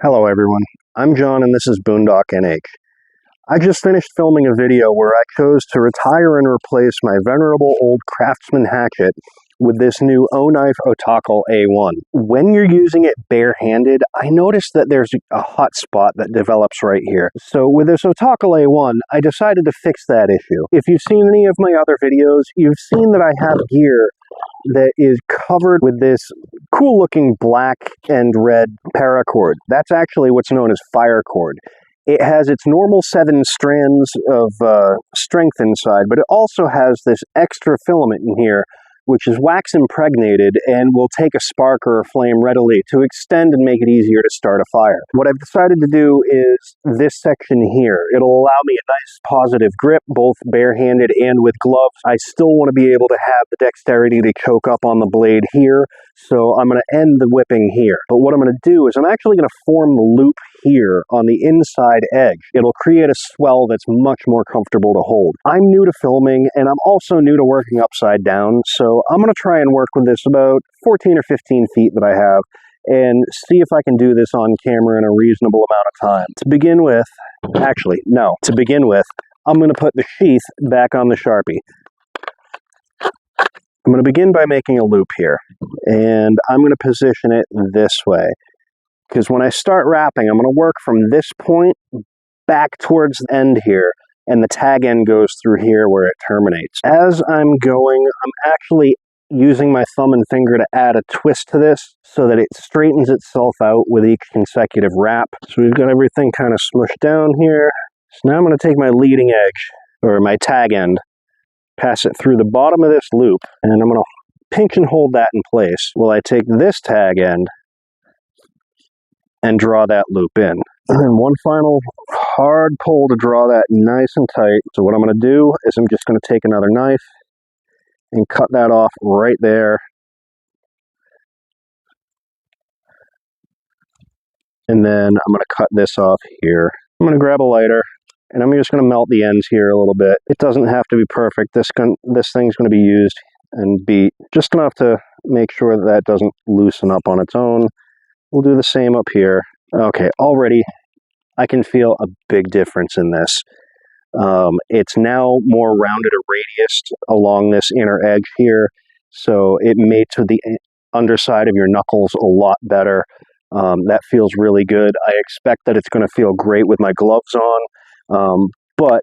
Hello everyone, I'm John and this is Boondock NH. I just finished filming a video where I chose to retire and replace my venerable old Craftsman hatchet with this new OKnife Otacle A1. When you're using it barehanded, I noticed that there's a hot spot that develops right here. So with this Otacle A1, I decided to fix that issue. If you've seen any of my other videos, you've seen that I have gear that is covered with this cool looking black and red paracord. That's actually what's known as firecord. It has its normal 7 strands of strength inside, but it also has this extra filament in here which is wax impregnated and will take a spark or a flame readily to extend and make it easier to start a fire. What I've decided to do is this section here. It'll allow me a nice positive grip, both barehanded and with gloves. I still want to be able to have the dexterity to choke up on the blade here, so I'm going to end the whipping here. But what I'm going to do is I'm actually going to form the loop here on the inside edge. It'll create a swell that's much more comfortable to hold. I'm new to filming and I'm also new to working upside down, so I'm going to try and work with this about 14 or 15 feet that I have and see if I can do this on camera in a reasonable amount of time. To begin with, I'm going to put the sheath back on the Sharpie. I'm going to begin by making a loop here, and I'm going to position it this way. Because when I start wrapping, I'm going to work from this point back towards the end here, and the tag end goes through here where it terminates. As I'm going, I'm actually using my thumb and finger to add a twist to this so that it straightens itself out with each consecutive wrap. So we've got everything kind of smushed down here. So now I'm going to take my leading edge, or my tag end, pass it through the bottom of this loop, and I'm going to pinch and hold that in place while I take this tag end and draw that loop in. And then one final hard pull to draw that nice and tight. So what I'm going to do is I'm just going to take another knife and cut that off right there. And then I'm going to cut this off here. I'm going to grab a lighter and I'm just going to melt the ends here a little bit. It doesn't have to be perfect. This thing's going to be used and beat just enough to make sure that that doesn't loosen up on its own. We'll do the same up here. Okay, already I can feel a big difference in this. It's now more rounded a radius along this inner edge here, so it mates with the underside of your knuckles a lot better. That feels really good. I expect that it's going to feel great with my gloves on, but